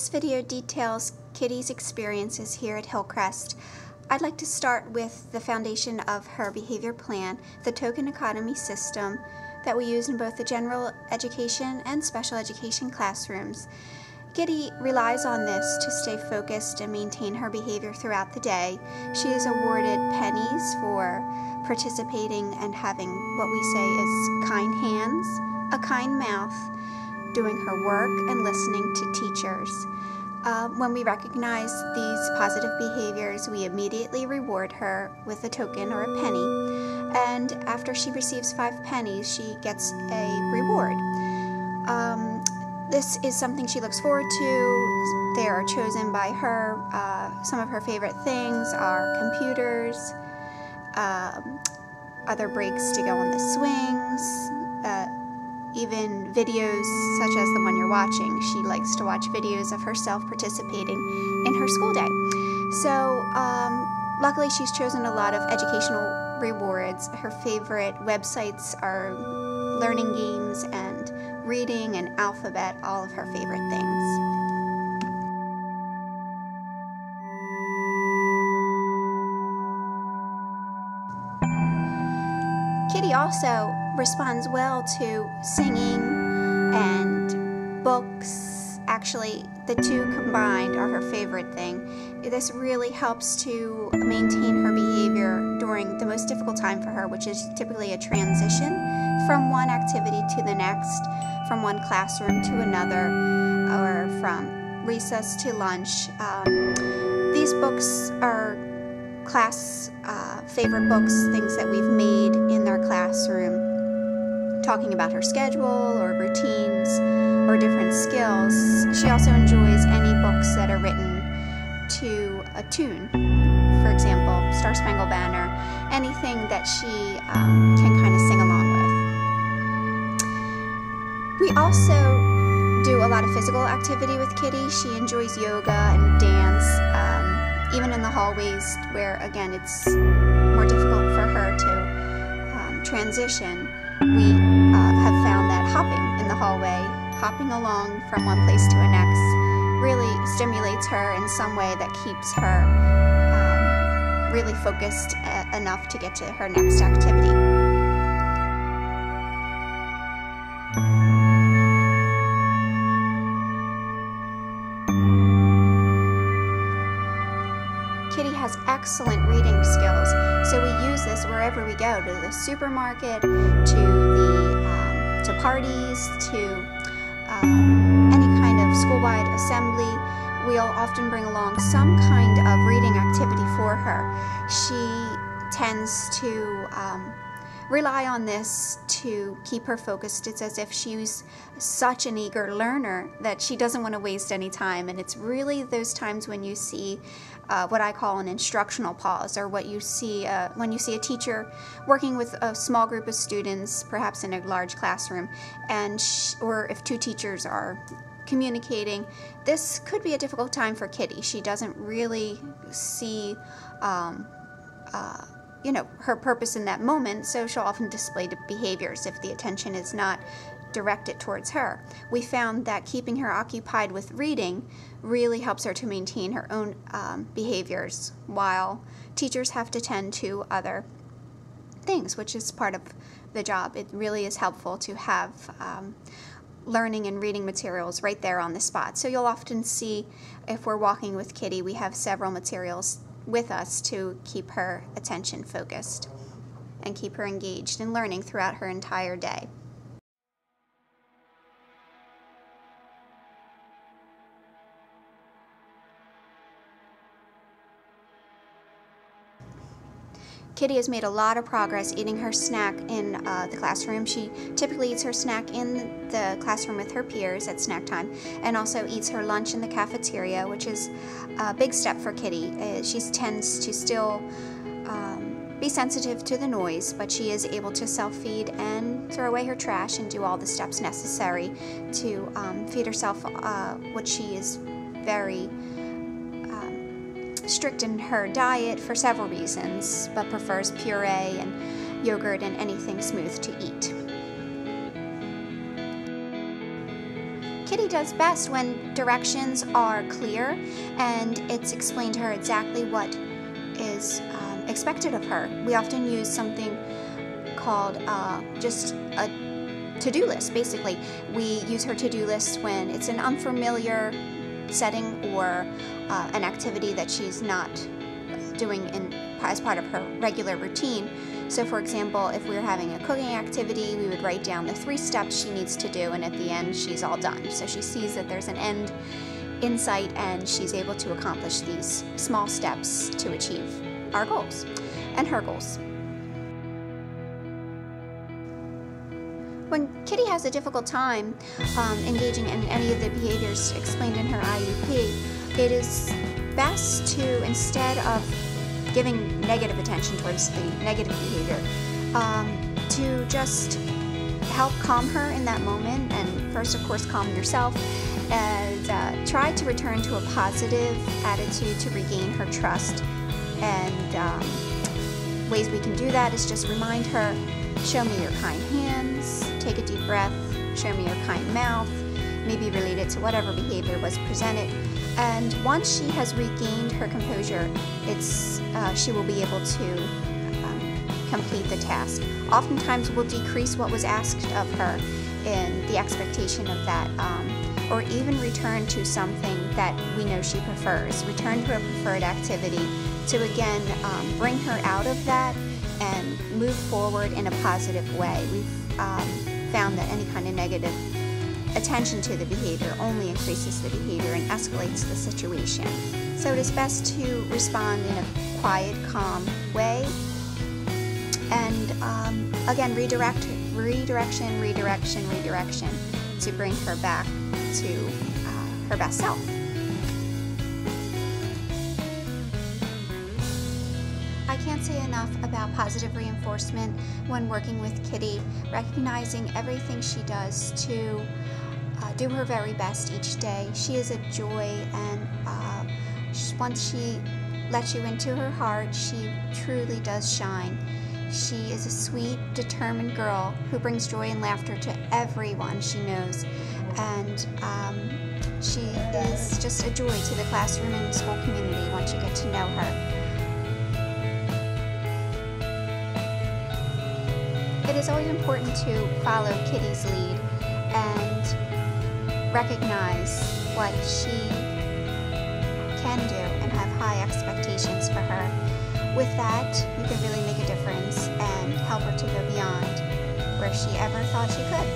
This video details Kitty's experiences here at Hillcrest. I'd like to start with the foundation of her behavior plan, the token economy system that we use in both the general education and special education classrooms. Kitty relies on this to stay focused and maintain her behavior throughout the day. She is awarded pennies for participating and having what we say is kind hands, a kind mouth, doing her work, and listening to teachers. When we recognize these positive behaviors, we immediately reward her with a token or a penny. And after she receives 5 pennies, she gets a reward. This is something she looks forward to. They are chosen by her. Some of her favorite things are computers, other breaks to go on the swings, even videos such as the one you're watching. She likes to watch videos of herself participating in her school day. So luckily she's chosen a lot of educational rewards. Her favorite websites are learning games and reading and alphabet, all of her favorite things. Kitty also responds well to singing and books. Actually, the two combined are her favorite thing. This really helps to maintain her behavior during the most difficult time for her, which is typically a transition from one activity to the next, from one classroom to another, or from recess to lunch. These books are class favorite books, things that we've made in their classroom, talking about her schedule or routines or different skills. She also enjoys any books that are written to a tune. For example, Star Spangled Banner, anything that she can kind of sing along with. We also do a lot of physical activity with Kitty. She enjoys yoga and dance, even in the hallways where, again, it's more difficult for her to transition. We have found that hopping in the hallway, hopping along from one place to the next, really stimulates her in some way that keeps her really focused enough to get to her next activity. Kitty has excellent reading skills, so we use this wherever we go, to the supermarket, to parties, to any kind of school-wide assembly. We'll often bring along some kind of reading activity for her. She tends to rely on this to keep her focused. It's as if she's such an eager learner that she doesn't want to waste any time, and it's really those times when you see what I call an instructional pause, or what you see when you see a teacher working with a small group of students, perhaps in a large classroom, and or if 2 teachers are communicating. This could be a difficult time for Kitty. She doesn't really see her purpose in that moment, so she'll often display behaviors if the attention is not directed towards her. We found that keeping her occupied with reading really helps her to maintain her own behaviors, while teachers have to tend to other things, which is part of the job. It really is helpful to have learning and reading materials right there on the spot. So you'll often see, if we're walking with Kitty, we have several materials with us to keep her attention focused and keep her engaged in learning throughout her entire day. Kitty has made a lot of progress eating her snack in the classroom. She typically eats her snack in the classroom with her peers at snack time, and also eats her lunch in the cafeteria, which is a big step for Kitty. She tends to still be sensitive to the noise, but she is able to self-feed and throw away her trash and do all the steps necessary to feed herself, which she is very strict in her diet for several reasons, but prefers puree and yogurt and anything smooth to eat. Kitty does best when directions are clear and it's explained to her exactly what is expected of her. We often use something called just a to-do list. Basically, we use her to-do list when it's an unfamiliar setting or an activity that she's not doing as part of her regular routine. So for example, if we were having a cooking activity, we would write down the 3 steps she needs to do, and at the end she's all done. So she sees that there's an end in sight and she's able to accomplish these small steps to achieve our goals and her goals. When Kitty has a difficult time engaging in any of the behaviors explained in her IEP, it is best to, instead of giving negative attention towards the negative behavior, to just help calm her in that moment, and first of course calm yourself, and try to return to a positive attitude to regain her trust. And ways we can do that is just remind her, show me your kind hands, take a deep breath, show me your kind mouth, maybe relate it to whatever behavior was presented. And once she has regained her composure, she will be able to complete the task. Oftentimes we'll decrease what was asked of her in the expectation of that, or even return to something that we know she prefers. Return to a preferred activity to again bring her out of that and move forward in a positive way. We've found that any kind of negative attention to the behavior only increases the behavior and escalates the situation. So it is best to respond in a quiet, calm way, and again, redirection to bring her back to her best self. I can't say enough about positive reinforcement when working with Kitty, recognizing everything she does to do her very best each day. She is a joy, and once she lets you into her heart, she truly does shine. She is a sweet, determined girl who brings joy and laughter to everyone she knows, and she is just a joy to the classroom and school community once you get to know her. It is always important to follow Kitty's lead and recognize what she can do and have high expectations for her. With that, you can really make a difference and help her to go beyond where she ever thought she could.